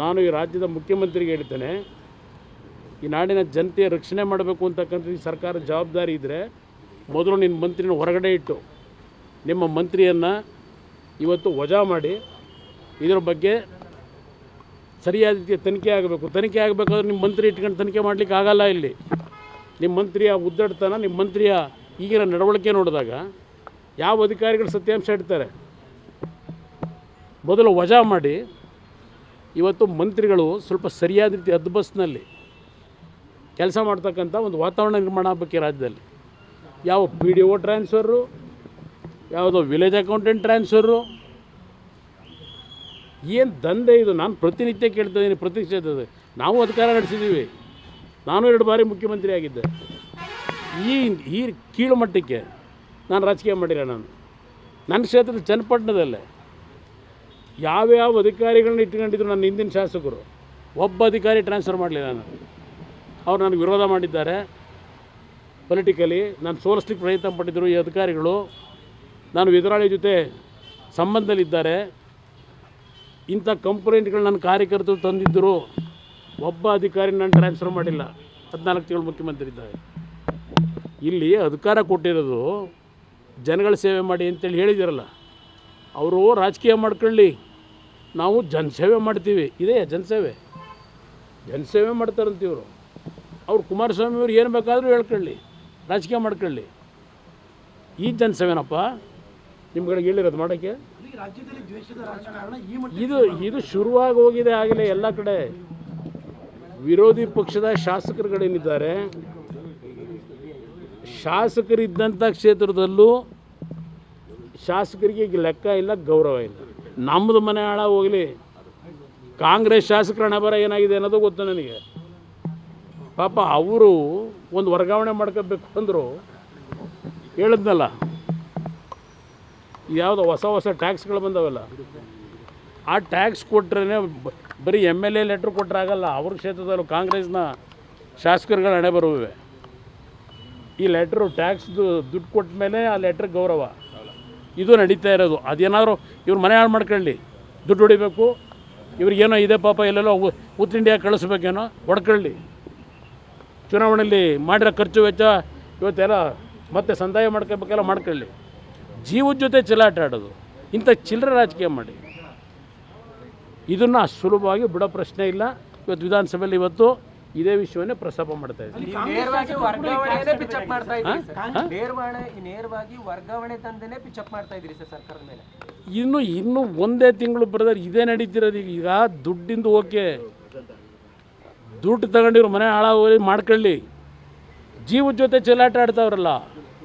ನಾನು ಈ ರಾಜ್ಯದ ಮುಖ್ಯಮಂತ್ರಿಗೆ ಹೇಳ್ತೇನೆ, ಈ ನಾಡಿನ ಜನತೆಯ ರಕ್ಷಣೆ ಮಾಡಬೇಕು ಅಂತಕ್ಕಂಥ ಈ ಸರ್ಕಾರ ಜವಾಬ್ದಾರಿ ಇದ್ದರೆ ಮೊದಲು ನಿನ್ನ ಮಂತ್ರಿನ ಹೊರಗಡೆ ಇಟ್ಟು ನಿಮ್ಮ ಮಂತ್ರಿಯನ್ನು ಇವತ್ತು ವಜಾ ಮಾಡಿ ಇದರ ಬಗ್ಗೆ ಸರಿಯಾದ ರೀತಿಯ ತನಿಖೆ ಆಗಬೇಕು. ತನಿಖೆ ಆಗಬೇಕಾದ್ರೆ ನಿಮ್ಮ ಮಂತ್ರಿ ಇಟ್ಕೊಂಡು ತನಿಖೆ ಮಾಡಲಿಕ್ಕೆ ಆಗಲ್ಲ. ಇಲ್ಲಿ ನಿಮ್ಮ ಮಂತ್ರಿಯ ಉದ್ದಟತನ, ನಿಮ್ಮ ಮಂತ್ರಿಯ ಈಗಿನ ನಡವಳಿಕೆ ನೋಡಿದಾಗ ಯಾವ ಅಧಿಕಾರಿಗಳು ಸತ್ಯಾಂಶ ಇಡ್ತಾರೆ? ಮೊದಲು ವಜಾ ಮಾಡಿ ಇವತ್ತು ಮಂತ್ರಿಗಳು ಸ್ವಲ್ಪ ಸರಿಯಾದ ರೀತಿ ಹದ್ಬಸ್ನಲ್ಲಿ ಕೆಲಸ ಮಾಡ್ತಕ್ಕಂಥ ಒಂದು ವಾತಾವರಣ ನಿರ್ಮಾಣ ಆಗಬೇಕು ರಾಜ್ಯದಲ್ಲಿ. ಯಾವ PDO ಟ್ರಾನ್ಸ್ಫರು, ಯಾವುದೋ ವಿಲೇಜ್ ಅಕೌಂಟೆಂಟ್ ಟ್ರಾನ್ಸ್ಫರು, ಏನು ದಂಧೆ ಇದು? ನಾನು ಪ್ರತಿನಿತ್ಯ ಕೇಳ್ತಾಯಿದ್ದೀನಿ. ಪ್ರತಿ ಕ್ಷೇತ್ರದಲ್ಲಿ ನಾವು ಅಧಿಕಾರ ನಡೆಸಿದ್ದೀವಿ. ನಾನು 2 ಬಾರಿ ಮುಖ್ಯಮಂತ್ರಿ ಆಗಿದ್ದೆ. ಈ ಕೀಳು ಮಟ್ಟಕ್ಕೆ ನಾನು ರಾಜಕೀಯ ಮಾಡಿಲ್ಲ. ನನ್ನ ಕ್ಷೇತ್ರದ ಚನ್ನಪಟ್ಟಣದಲ್ಲೇ ಯಾವ್ಯಾವ ಅಧಿಕಾರಿಗಳನ್ನ ಇಟ್ಕೊಂಡಿದ್ರು ನನ್ನ ಹಿಂದಿನ ಶಾಸಕರು, ಒಬ್ಬ ಅಧಿಕಾರಿ ಟ್ರಾನ್ಸ್ಫರ್ ಮಾಡಲಿಲ್ಲ. ಅವ್ರು ನನಗೆ ವಿರೋಧ ಮಾಡಿದ್ದಾರೆ ಪೊಲಿಟಿಕಲಿ. ನಾನು ಸೋಲಿಸ್ಲಿಕ್ಕೆ ಪ್ರಯತ್ನ ಪಟ್ಟಿದ್ದರು ಈ ಅಧಿಕಾರಿಗಳು. ನಾನು ಎದುರಾಳಿ ಜೊತೆ ಸಂಬಂಧದಲ್ಲಿದ್ದಾರೆ. ಇಂಥ ಕಂಪ್ಲೇಂಟ್ಗಳು ನನ್ನ ಕಾರ್ಯಕರ್ತರು ತಂದಿದ್ದರು. ಒಬ್ಬ ಅಧಿಕಾರಿ ನಾನು ಟ್ರಾನ್ಸ್ಫರ್ ಮಾಡಿಲ್ಲ. 14 ತಿಂಗಳು ಮುಖ್ಯಮಂತ್ರಿ ಇದ್ದಾರೆ. ಇಲ್ಲಿ ಅಧಿಕಾರ ಕೊಟ್ಟಿರೋದು ಜನಗಳ ಸೇವೆ ಮಾಡಿ ಅಂತೇಳಿ ಹೇಳಿದಿರಲ್ಲ, ಅವರು ರಾಜಕೀಯ ಮಾಡ್ಕೊಳ್ಳಿ, ನಾವು ಜನಸೇವೆ ಮಾಡ್ತೀವಿ. ಇದೇ ಜನಸೇವೆ ಮಾಡ್ತಾರಂತೀವರು. ಅವ್ರು ಕುಮಾರಸ್ವಾಮಿ ಅವರು ಏನು ಬೇಕಾದರೂ ಹೇಳ್ಕೊಳ್ಳಿ, ರಾಜಕೀಯ ಮಾಡ್ಕೊಳ್ಳಿ. ಈ ಜನಸೇವೆನಪ್ಪ ನಿಮ್ಗಳಿಗೆ ಹೇಳಿರೋದು ಮಾಡೋಕ್ಕೆ? ಇದು ಶುರುವಾಗಿ ಹೋಗಿದೆ ಆಗಲೇ ಎಲ್ಲ ಕಡೆ. ವಿರೋಧಿ ಪಕ್ಷದ ಶಾಸಕರುಗಳೇನಿದ್ದಾರೆ, ಶಾಸಕರಿದ್ದಂಥ ಕ್ಷೇತ್ರದಲ್ಲೂ ಶಾಸಕರಿಗೆ ಈಗ ಲೆಕ್ಕ ಇಲ್ಲ, ಗೌರವ ಇಲ್ಲ. ನಮ್ಮದು ಮನೆ ಹಾಳ ಹೋಗಲಿ, ಕಾಂಗ್ರೆಸ್ ಶಾಸಕರ ಹಣೆ ಬರ ಏನಾಗಿದೆ ಅನ್ನೋದು ಗೊತ್ತು ನನಗೆ. ಪಾಪ ಅವರು ಒಂದು ವರ್ಗಾವಣೆ ಮಾಡ್ಕೋಬೇಕು ಅಂದರು. ಹೇಳಿದ್ನಲ್ಲ, ಯಾವುದೋ ಹೊಸ ಟ್ಯಾಕ್ಸ್ಗಳು ಬಂದವಲ್ಲ, ಆ ಟ್ಯಾಕ್ಸ್ ಕೊಟ್ಟರೆ ಬರೀ MLA ಲೆಟ್ರ್ ಕೊಟ್ಟರೆ ಆಗಲ್ಲ. ಅವ್ರ ಕ್ಷೇತ್ರದಲ್ಲೂ ಕಾಂಗ್ರೆಸ್ನ ಶಾಸಕರುಗಳ ಹಣೆ ಬರುವೆ. ಈ ಲೆಟ್ರು ಟ್ಯಾಕ್ಸ್ದು ದುಡ್ಡು ಕೊಟ್ಟ ಮೇಲೆ ಆ ಲೆಟ್ರ್ ಗೌರವ ಇದು ನಡೀತಾ ಇರೋದು. ಅದೇನಾದರೂ ಇವ್ರು ಮನೆ ಹಾಳು ಮಾಡ್ಕೊಳ್ಳಿ, ದುಡ್ಡು ಹೊಡಿಬೇಕು, ಇವ್ರಿಗೇನೋ ಇದೆ ಪಾಪ, ಎಲ್ಲೆಲ್ಲೋ ಉತ್ತರ ಇಂಡಿಯಾ ಕಳಿಸ್ಬೇಕೇನೋ, ಹೊಡ್ಕೊಳ್ಳಿ. ಚುನಾವಣೆಯಲ್ಲಿ ಮಾಡಿರೋ ಖರ್ಚು ವೆಚ್ಚ ಇವತ್ತೆಲ್ಲ ಮತ್ತೆ ಸಂದಾಯ ಮಾಡ್ಕೋಬೇಕೆಲ್ಲ ಮಾಡ್ಕೊಳ್ಳಿ. ಜೀವದ ಜೊತೆ ಚೆಲ್ಲಾಟ ಆಡೋದು, ಇಂಥ ಚಿಲ್ಲರೆ ರಾಜಕೀಯ ಮಾಡಿ ಇದನ್ನು ಸುಲಭವಾಗಿ ಬಿಡೋ ಪ್ರಶ್ನೆ ಇಲ್ಲ. ಇವತ್ತು ವಿಧಾನಸಭೆಯಲ್ಲಿ ಇವತ್ತು ಇದೇ ವಿಷಯವನ್ನೇ ಪ್ರಸ್ತಾಪ ಮಾಡ್ತಾ ಇದ್ದೀವಿ. ಇನ್ನು ಒಂದೇ ತಿಂಗಳು ಬರೆದ್ರೆ ಇದೇ ನಡೀತಿರೋದು. ಈಗ ದುಡ್ಡಿಂದು ಓಕೆ, ದುಡ್ಡು ತಗೊಂಡಿರೋ ಮನೆ ಹಾಳಾಗೋಗಿ ಮಾಡ್ಕೊಳ್ಳಿ. ಜೀವದ ಜೊತೆ ಚೆಲ್ಲಾಟ ಆಡ್ತಾವ್ರಲ್ಲ,